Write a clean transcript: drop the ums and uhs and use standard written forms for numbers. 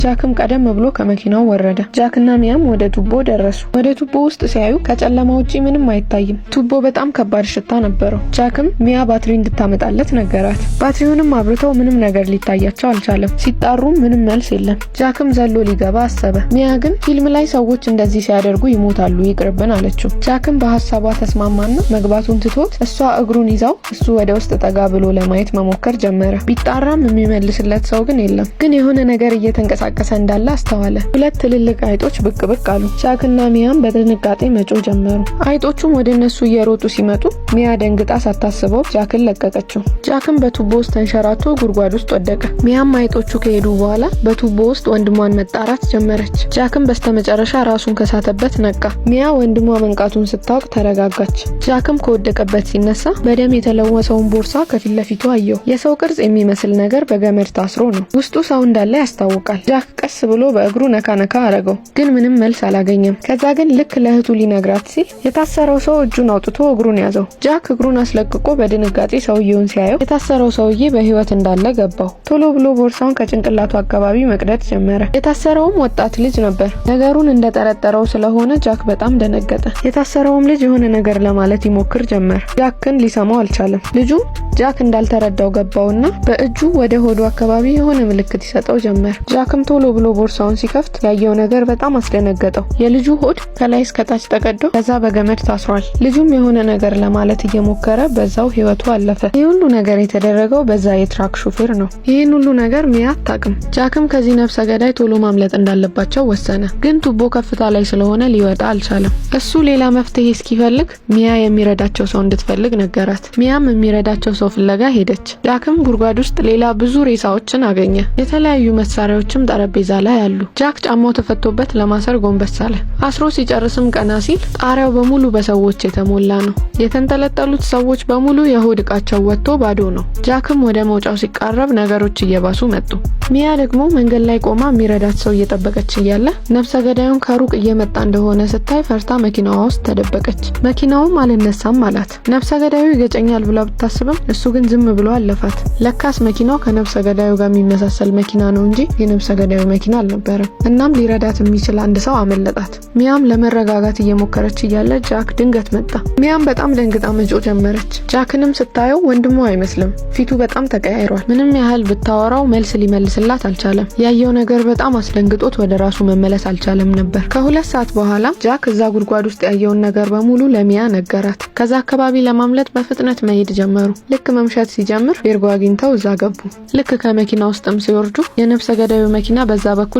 ጃክም ቀደም ብሎ ከመኪናው ወረደ። ጃክና ሚያም ወደ ቱቦ ደረሱ። ወደ ቱቦ ውስጥ ሲያዩ ከጨለማ ውጪ ምንም አይታይም። ቱቦ በጣም ከባድ ሽታ ነበረው። ጃክም ሚያ ባትሪ እንድታመጣለት ነገራት። ባትሪውንም አብርተው ምንም ነገር ሊታያቸው አልቻለም። ሲጣሩ ምንም መልስ የለም። ጃክም ዘሎ ሊገባ አሰበ። ሚያ ግን ፊልም ላይ ሰዎች እንደዚህ ሲያደርጉ ይሞታሉ፣ ይቅርብን አለችው። ጃክም በሐሳቧ ተስማማና መግባቱን ትቶት እሷ እግሩን ይዛው እሱ ወደ ውስጥ ጠጋ ብሎ ለማየት መሞከር ጀመረ። ቢጣራም የሚመልስለት ሰው ግን የለም። ግን የሆነ ነገር እየተንቀሳቀሰ እንዳለ አስተዋለ። ሁለት ትልልቅ አይጦች ብቅ ብቅ አሉ። ጃክና ሚያም በድንጋጤ መጮህ ጀመሩ። አይጦቹም ወደ እነሱ እየሮጡ ሲመጡ ሚያ ደንግጣ ሳታስበው ጃክን ለቀቀችው። ጃክም በቱቦ ውስጥ ተንሸራቶ ጉድጓድ ውስጥ ወደቀ። ሚያም አይጦቹ ከሄዱ በኋላ በቱቦ ውስጥ ወንድሟን መጣራት ጀመረች። ጃክም በስተመጨረሻ ራሱን ከሳተበት ነቃ። ሚያ ወንድሟ መንቃቱን ስታውቅ ተረጋጋች። ጃክም ከወደቀበት ሲነሳ በደም የተለወሰውን ቦርሳ ከፊት ለፊቱ አየው። የሰው ቅርጽ የሚመስል ነገር በገመድ ታስሮ ነው። ውስጡ ሰው እንዳለ ያስታውቃል። ጃክ ቀስ ብሎ በእግሩ ነካ ነካ አረገው፣ ግን ምንም መልስ አላገኘም። ከዛ ግን ልክ ለእህቱ ሊነግራት ሲል የታሰረው ሰው እጁን አውጥቶ እግሩን ያዘው። ጃክ እግሩን አስለቅቆ በድንጋጤ ሰውየውን ሲያየው የታሰረው ሰውዬ በህይወት እንዳለ ገባው። ቶሎ ብሎ ቦርሳውን ከጭንቅላቱ አካባቢ መቅደድ ጀመረ። የታሰረውም ወጣት ልጅ ነበር። ነገሩን እንደጠረጠረው ስለሆነ ጃክ በጣም ደነገጠ። የታሰረውም ልጅ የሆነ ነገር ለማለት ይሞክር ጀመር። ጃክ ግን ሊሰማው አልቻለም። ልጁም ጃክ እንዳልተረዳው ገባውና በእጁ ወደ ሆዱ አካባቢ የሆነ ምልክት ይሰጠው ጀመር። ጃክም ቶሎ ብሎ ቦርሳውን ሲከፍት ያየው ነገር በጣም አስደነገጠው። የልጁ ሆድ ከላይ እስከ ታች ተቀዶ ከዛ በገመድ ታስሯል። ልጁም የሆነ ነገር ለማለት እየሞከረ በዛው ህይወቱ አለፈ። ይህ ሁሉ ነገር የተደረገው በዛ የትራክ ሹፌር ነው። ይህን ሁሉ ነገር ሚያ አታውቅም። ጃክም ከዚህ ነፍሰ ገዳይ ቶሎ ማምለጥ እንዳለባቸው ወሰነ። ግን ቱቦ ከፍታ ላይ ስለሆነ ሊወጣ አልቻለም። እሱ ሌላ መፍትሄ እስኪፈልግ ሚያ የሚረዳቸው ሰው እንድትፈልግ ነገራት። ሚያም የሚረዳቸው ሰው ፍለጋ ሄደች። ጃክም ጉድጓድ ውስጥ ሌላ ብዙ ሬሳዎችን አገኘ። የተለያዩ መሳሪያዎችም ጠረጴዛ ላይ አሉ። ጃክ ጫማው ተፈቶበት ለማሰር ጎንበስ አለ። አስሮ ሲጨርስም ቀና ሲል ጣሪያው በሙሉ በሰዎች የተሞላ ነው። የተንጠለጠሉት ሰዎች በሙሉ የሆድ ዕቃቸው ወጥቶ ባዶ ነው። ጃክም ወደ መውጫው ሲቃረብ ነገሮች እየባሱ መጡ። ሚያ ደግሞ መንገድ ላይ ቆማ የሚረዳት ሰው እየጠበቀች እያለ ነፍሰ ገዳዩን ከሩቅ እየመጣ እንደሆነ ስታይ ፈርታ መኪናዋ ውስጥ ተደበቀች። መኪናውም አልነሳም አላት። ነፍሰ ገዳዩ ይገጨኛል ብላ ብታስብም እሱ ግን ዝም ብሎ አለፋት። ለካስ መኪናው ከነፍሰ ገዳዩ ጋር የሚመሳሰል መኪና ነው እንጂ የነፍሰ ገዳዩ መኪና አልነበረም። እናም ሊረዳት የሚችል አንድ ሰው አመለጣት። ሚያም ለመረጋጋት እየሞከረች እያለ ጃክ ድንገት መጣ። ሚያም በጣም ደንግጣ መጮህ ጀመረች። ጃክንም ስታየው ወንድሟ አይመስልም። ፊቱ በጣም ተቀያይሯል። ምንም ያህል ብታወራው መልስ ሊመልስላት አልቻለም። ያየው ነገር በጣም አስደንግጦት ወደ ራሱ መመለስ አልቻለም ነበር። ከ2 ሰዓት በኋላ ጃክ እዛ ጉድጓድ ውስጥ ያየውን ነገር በሙሉ ለሚያ ነገራት። ከዛ አካባቢ ለማምለጥ በፍጥነት መሄድ ጀመሩ። ልክ መምሸት ሲጀምር ቤርጎ አግኝተው እዛ ገቡ። ልክ ከመኪና ውስጥም ሲወርዱ የነፍሰ ገዳዩ መኪና በዛ በኩል